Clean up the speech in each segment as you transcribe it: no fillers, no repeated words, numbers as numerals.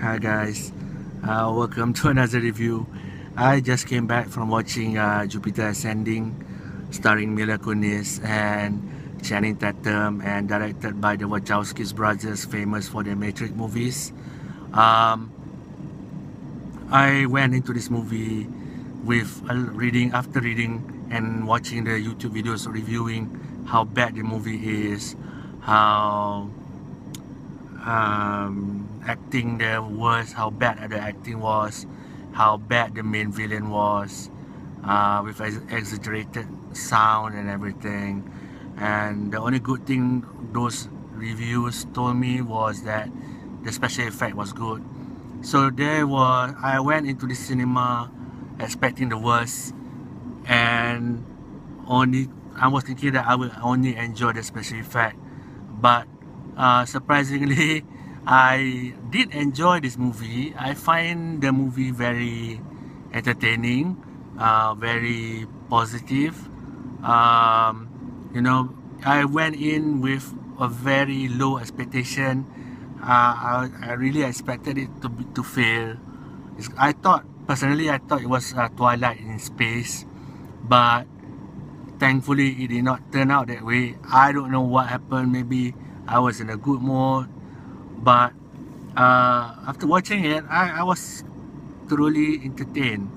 Hi guys, welcome to another review. I just came back from watching Jupiter Ascending, starring Mila Kunis and Channing Tatum, and directed by the Wachowskis brothers, famous for their Matrix movies. Um, I went into this movie with after reading and watching the YouTube videos reviewing how bad the movie is, how acting there was, how bad the acting was, how bad the main villain was, with exaggerated sound and everything. And the only good thing those reviews told me was that the special effect was good. So I went into the cinema expecting the worst, and only I was thinking that I will only enjoy the special effect, but surprisingly, I did enjoy this movie. I find the movie very entertaining, very positive. Um, you know, I went in with a very low expectation. I really expected it to fail. I thought it was Twilight in space, but thankfully it did not turn out that way. I don't know what happened. Maybe I was in a good mood, but after watching it, I was thoroughly entertained.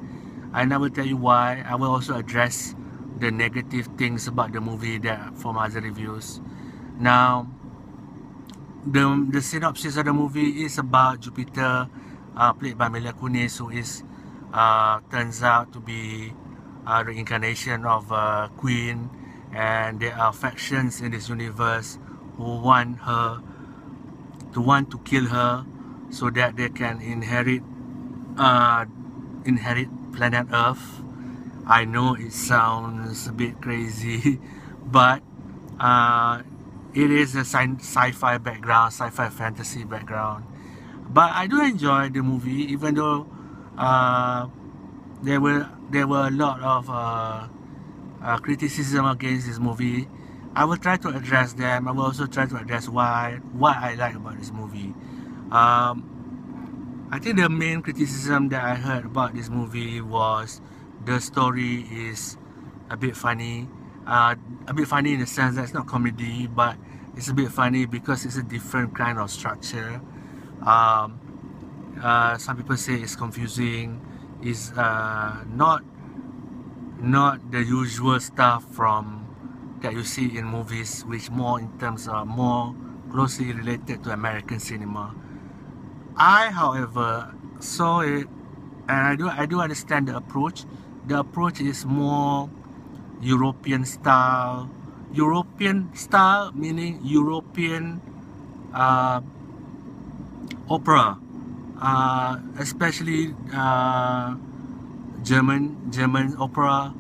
I never tell you why. I will also address the negative things about the movie that from other reviews. Now, the synopsis of the movie is about Jupiter, played by Mila Kunis, who is turns out to be a reincarnation of Queen, and there are factions in this universe who want to kill her so that they can uh, inherit planet Earth. I know it sounds a bit crazy, but uh, it is a sci-fi background, sci-fi fantasy background. But I do enjoy the movie, even though uh, there were a lot of criticism against this movie. I will try to address them. I will also try to address what I like about this movie. Um, I think the main criticism that I heard about this movie was the story is a bit funny. A bit funny in the sense that it's not comedy, but it's a bit funny because it's a different kind of structure. Um, some people say it's confusing. It's not the usual stuff from that you see in movies, which more in terms of more closely related to American cinema. I, however, saw it, and I do understand the approach. The approach is more European style. European style meaning European uh, opera, especially German opera,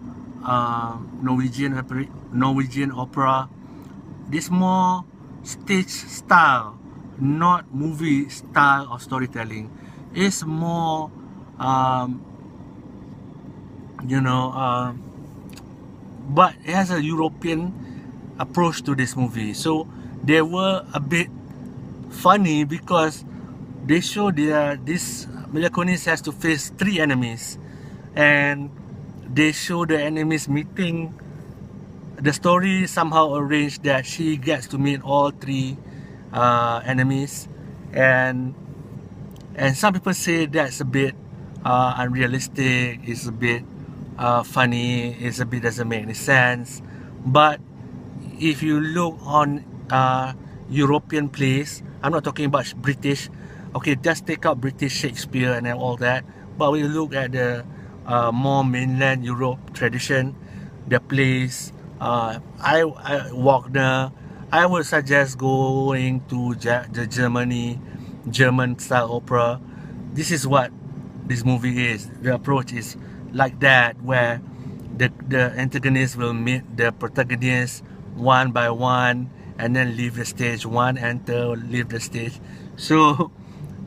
Norwegian opera. This more stage style, not movie style of storytelling. It's more, um, you know, but it has a European approach to this movie. So they were a bit funny because they show this Mila Kunis has to face three enemies, and they show the enemies meeting. The story somehow arranged that she gets to meet all three enemies, and some people say that's a bit unrealistic. It's a bit funny. It's a bit doesn't make any sense. But if you look on European plays, I'm not talking about British. Okay, just take out British Shakespeare and all that. But when you look at the more mainland Europe tradition, the plays, Wagner, I would suggest going to the German style opera. This is what this movie is. The approach is like that, where the antagonist will meet the protagonist one by one and then leave the stage. One enter, leave the stage. So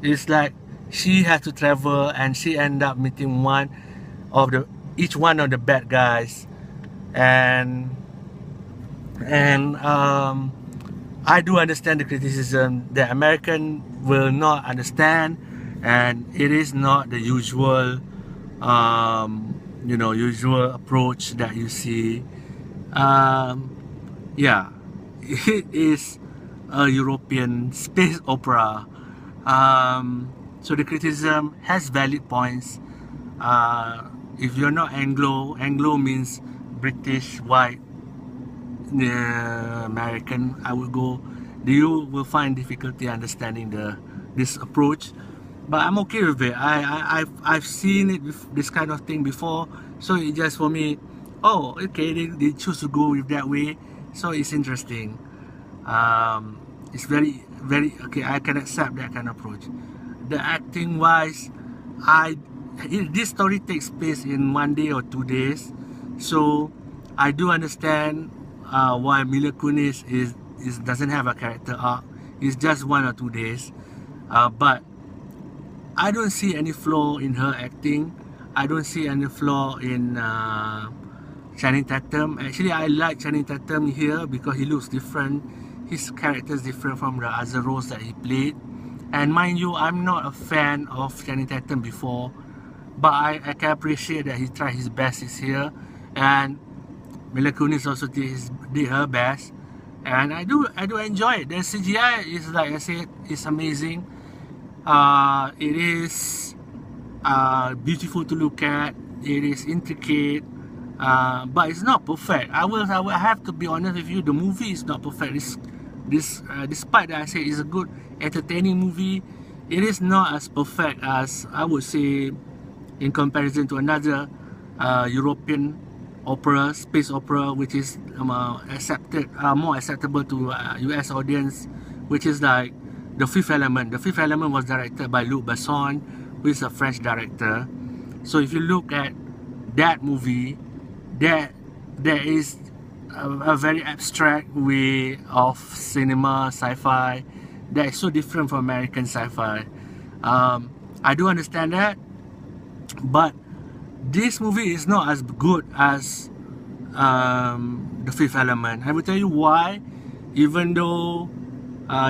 it's like she has to travel, and she end up meeting each one of the bad guys, and I do understand the criticism that American will not understand and it is not the usual, usual approach that you see. Um, yeah, it is a European space opera. So the criticism has valid points. If you're not Anglo means British, white, American, I would go. You will find difficulty understanding this approach, but I'm okay with it. I've seen it with this kind of thing before, so it just for me. Oh, okay, they choose to go with that way, so it's interesting. It's very okay. I can accept that kind of approach. The acting wise, this story takes place in 1 day or 2 days, so I do understand why Mila Kunis doesn't have a character arc. It's just 1 or 2 days, but I don't see any flaw in her acting. I don't see any flaw in Channing Tatum. Actually, I like Channing Tatum here because he looks different. His character is different from the other roles that he played. And mind you, I'm not a fan of Channing Tatum before, but I can appreciate that he tried his best this year. And Mila Kunis also did her best, and I do enjoy it. The CGI is, like I said, is amazing. It is beautiful to look at. It is intricate, but it's not perfect. I will have to be honest with you. The movie is not perfect. Despite that I say it's a good, entertaining movie, it is not as perfect as I would say in comparison to another European opera, space opera, which is more acceptable to US audience, which is like The Fifth Element. The Fifth Element was directed by Luc Besson, who is a French director. So if you look at that movie, there is a very abstract way of cinema, sci-fi, that is so different from American sci-fi. I do understand that, but this movie is not as good as The Fifth Element. I will tell you why. Even though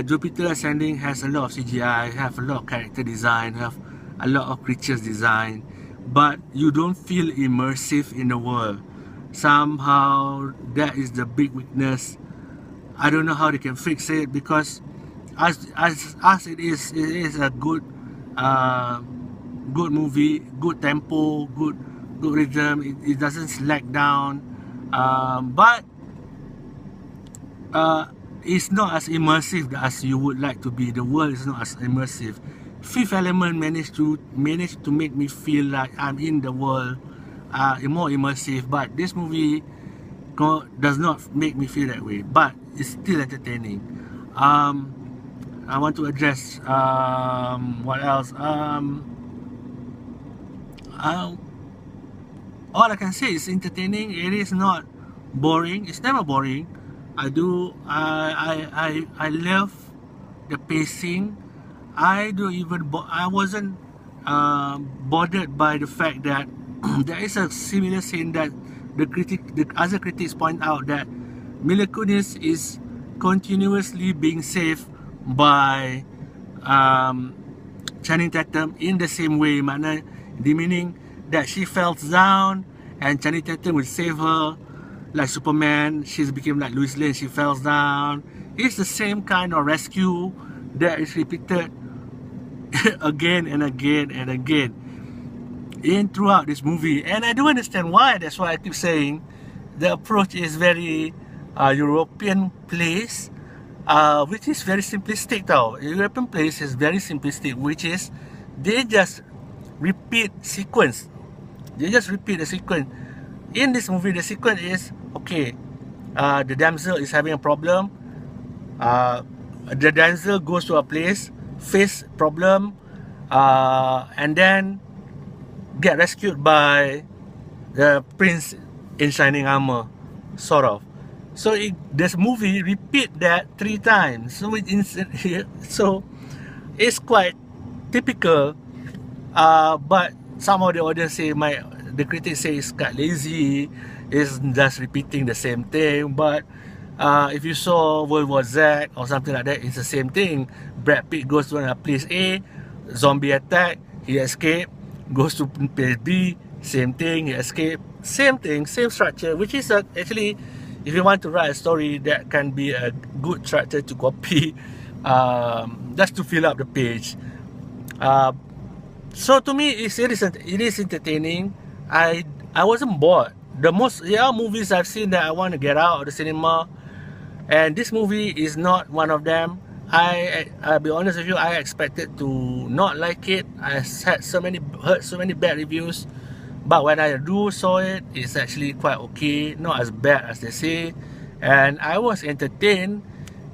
Jupiter Ascending has a lot of CGI, have a lot of character design, have a lot of creatures design, but you don't feel immersive in the world. Somehow that is the big weakness. I don't know how they can fix it, because as it is a good good movie, good tempo, good rhythm. It doesn't slack down, but it's not as immersive as you would like to be. The world is not as immersive. Fifth Element managed to make me feel like I'm in the world, more immersive. But this movie does not make me feel that way. But it's still entertaining. I want to address what else. All I can say is entertaining. It is not boring. It's never boring. I love the pacing. I wasn't bothered by the fact that there is a similar scene that the other critics point out, that Mila Kunis is continuously being saved by Channing Tatum in the same way, meaning that she fell down and Channing Tatum will save her, like Superman. She's became like Lois Lane, she falls down. It's the same kind of rescue that is repeated again and again and again throughout this movie, and I do understand why. That's why I keep saying the approach is very European place, which is very simplistic. Though European place is very simplistic, which is they just repeat sequence. They just repeat the sequence. In this movie, the sequence is okay. The damsel is having a problem. The damsel goes to a place, face problem, and then get rescued by the prince in shining armor, sort of. So this movie repeat that 3 times. So it's quite typical. But some of the audience say, the critics say it's quite lazy. It's just repeating the same thing. But if you saw World War Z or something like that, it's the same thing. Brad Pitt goes to a place A, zombie attack, he escape, goes to place B, same thing, he escape, same thing, same structure, which is actually, if you want to write a story, that can be a good structure to copy, just to fill up the page. So to me, it is entertaining. I wasn't bored. The most movies I've seen that I want to get out of the cinema, and this movie is not one of them. I'll be honest with you, I expected to not like it. I heard so many bad reviews, but when I saw it, it's actually quite okay, not as bad as they say, and I was entertained.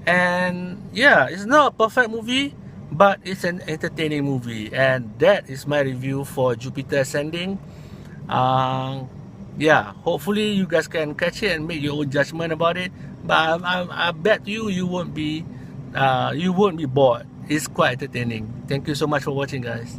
And yeah, it's not a perfect movie, but it's an entertaining movie, and that is my review for Jupiter Ascending. Yeah, hopefully you guys can catch it and make your own judgment about it. But I bet you won't be bored. It's quite entertaining. Thank you so much for watching, guys.